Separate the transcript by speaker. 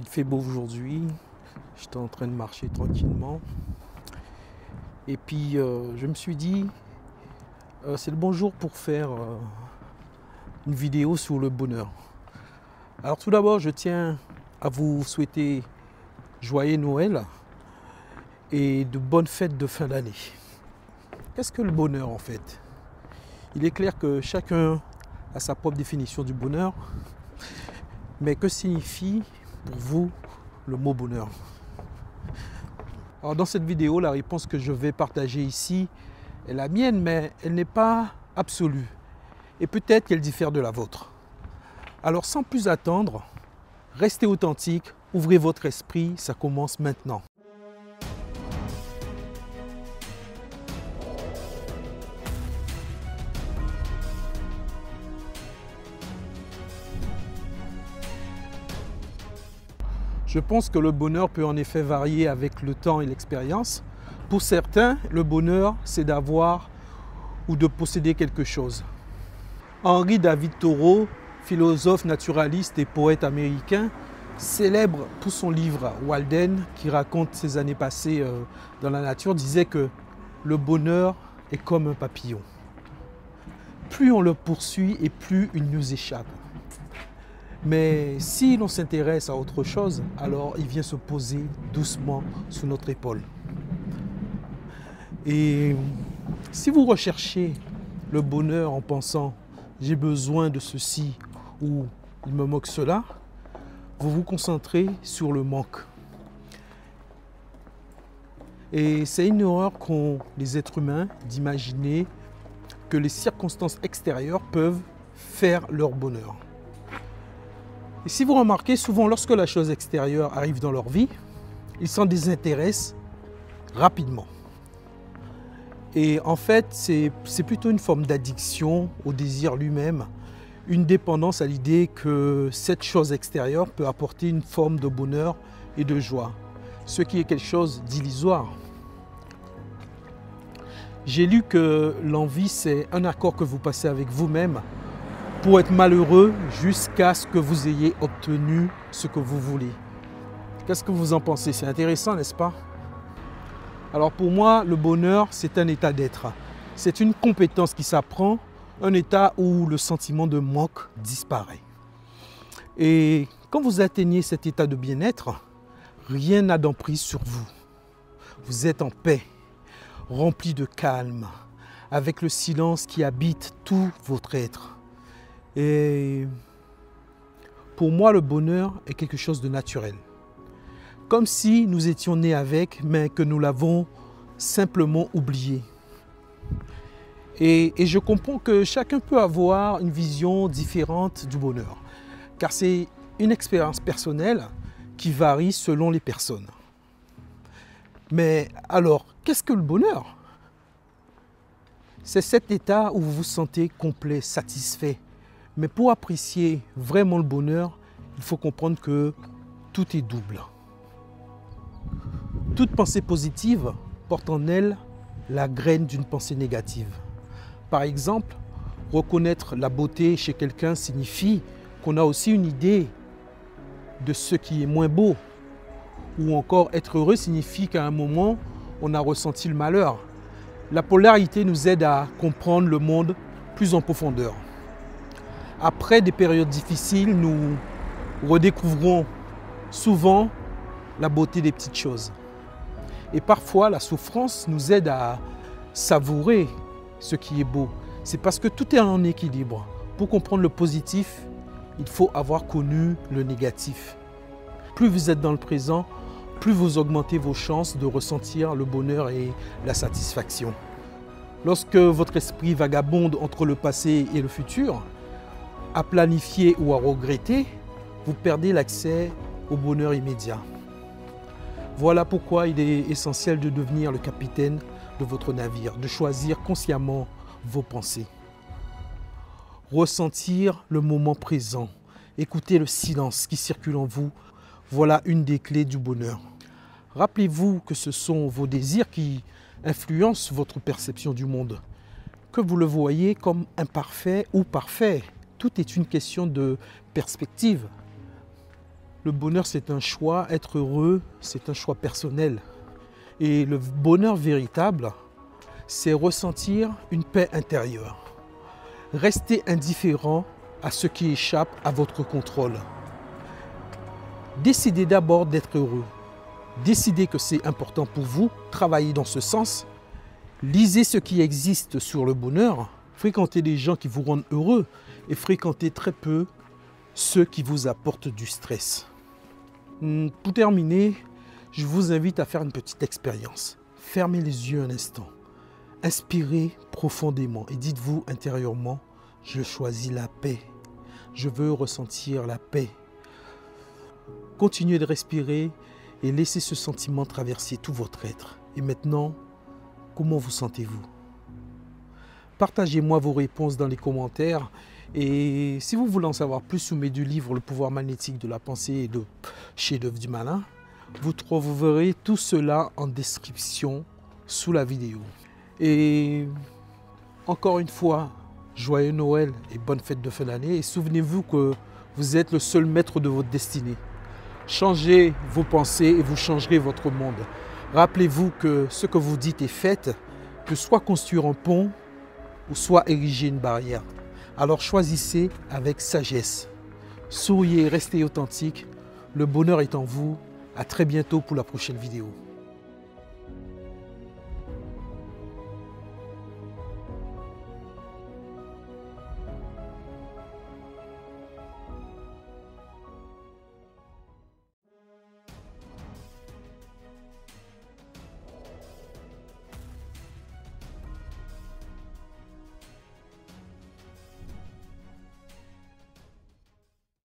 Speaker 1: Il fait beau aujourd'hui, j'étais en train de marcher tranquillement. Et puis je me suis dit, c'est le bon jour pour faire une vidéo sur le bonheur. Alors tout d'abord, je tiens à vous souhaiter joyeux Noël et de bonnes fêtes de fin d'année. Qu'est-ce que le bonheur en fait? Il est clair que chacun a sa propre définition du bonheur, mais que signifie pour vous le mot bonheur? Alors dans cette vidéo, la réponse que je vais partager ici est la mienne, mais elle n'est pas absolue. Et peut-être qu'elle diffère de la vôtre. Alors sans plus attendre, restez authentique, ouvrez votre esprit, ça commence maintenant. Je pense que le bonheur peut en effet varier avec le temps et l'expérience. Pour certains, le bonheur, c'est d'avoir ou de posséder quelque chose. Henry David Thoreau, philosophe naturaliste et poète américain, célèbre pour son livre Walden, qui raconte ses années passées dans la nature, disait que le bonheur est comme un papillon. Plus on le poursuit et plus il nous échappe. Mais si l'on s'intéresse à autre chose, alors il vient se poser doucement sous notre épaule. Et si vous recherchez le bonheur en pensant « j'ai besoin de ceci » ou « il me manque cela », vous vous concentrez sur le manque. Et c'est une erreur qu'ont les êtres humains d'imaginer que les circonstances extérieures peuvent faire leur bonheur. Et si vous remarquez, souvent lorsque la chose extérieure arrive dans leur vie, ils s'en désintéressent rapidement. Et en fait, c'est plutôt une forme d'addiction au désir lui-même, une dépendance à l'idée que cette chose extérieure peut apporter une forme de bonheur et de joie, ce qui est quelque chose d'illusoire. J'ai lu que l'envie, c'est un accord que vous passez avec vous-même pour être malheureux jusqu'à ce que vous ayez obtenu ce que vous voulez. Qu'est-ce que vous en pensez? C'est intéressant, n'est-ce pas? Alors pour moi, le bonheur, c'est un état d'être. C'est une compétence qui s'apprend, un état où le sentiment de manque disparaît. Et quand vous atteignez cet état de bien-être, rien n'a d'emprise sur vous. Vous êtes en paix, rempli de calme, avec le silence qui habite tout votre être. Et pour moi, le bonheur est quelque chose de naturel. Comme si nous étions nés avec, mais que nous l'avons simplement oublié. Et je comprends que chacun peut avoir une vision différente du bonheur, car c'est une expérience personnelle qui varie selon les personnes. Mais alors, qu'est-ce que le bonheur? C'est cet état où vous vous sentez complet, satisfait. Mais pour apprécier vraiment le bonheur, il faut comprendre que tout est double. Toute pensée positive porte en elle la graine d'une pensée négative. Par exemple, reconnaître la beauté chez quelqu'un signifie qu'on a aussi une idée de ce qui est moins beau. Ou encore, être heureux signifie qu'à un moment, on a ressenti le malheur. La polarité nous aide à comprendre le monde plus en profondeur. Après des périodes difficiles, nous redécouvrons souvent la beauté des petites choses. Et parfois, la souffrance nous aide à savourer ce qui est beau. C'est parce que tout est en équilibre. Pour comprendre le positif, il faut avoir connu le négatif. Plus vous êtes dans le présent, plus vous augmentez vos chances de ressentir le bonheur et la satisfaction. Lorsque votre esprit vagabonde entre le passé et le futur, à planifier ou à regretter, vous perdez l'accès au bonheur immédiat. Voilà pourquoi il est essentiel de devenir le capitaine de votre navire, de choisir consciemment vos pensées. Ressentir le moment présent, écouter le silence qui circule en vous, voilà une des clés du bonheur. Rappelez-vous que ce sont vos désirs qui influencent votre perception du monde. Que vous le voyez comme imparfait ou parfait, tout est une question de perspective. Le bonheur, c'est un choix. Être heureux, c'est un choix personnel. Et le bonheur véritable, c'est ressentir une paix intérieure. Restez indifférent à ce qui échappe à votre contrôle. Décidez d'abord d'être heureux. Décidez que c'est important pour vous. Travaillez dans ce sens. Lisez ce qui existe sur le bonheur. Fréquentez des gens qui vous rendent heureux et fréquentez très peu ceux qui vous apportent du stress. Pour terminer, je vous invite à faire une petite expérience. Fermez les yeux un instant. Inspirez profondément et dites-vous intérieurement, je choisis la paix. Je veux ressentir la paix. Continuez de respirer et laissez ce sentiment traverser tout votre être. Et maintenant, comment vous sentez-vous? Partagez-moi vos réponses dans les commentaires. Et si vous voulez en savoir plus sur mes 2 livres, Le pouvoir magnétique de la pensée et Le chef-d'œuvre du malin, vous trouverez tout cela en description sous la vidéo. Et encore une fois, joyeux Noël et bonne fête de fin d'année. Et souvenez-vous que vous êtes le seul maître de votre destinée. Changez vos pensées et vous changerez votre monde. Rappelez-vous que ce que vous dites est fait, que soit construire un pont ou soit ériger une barrière. Alors choisissez avec sagesse. Souriez, restez authentique. Le bonheur est en vous. À très bientôt pour la prochaine vidéo.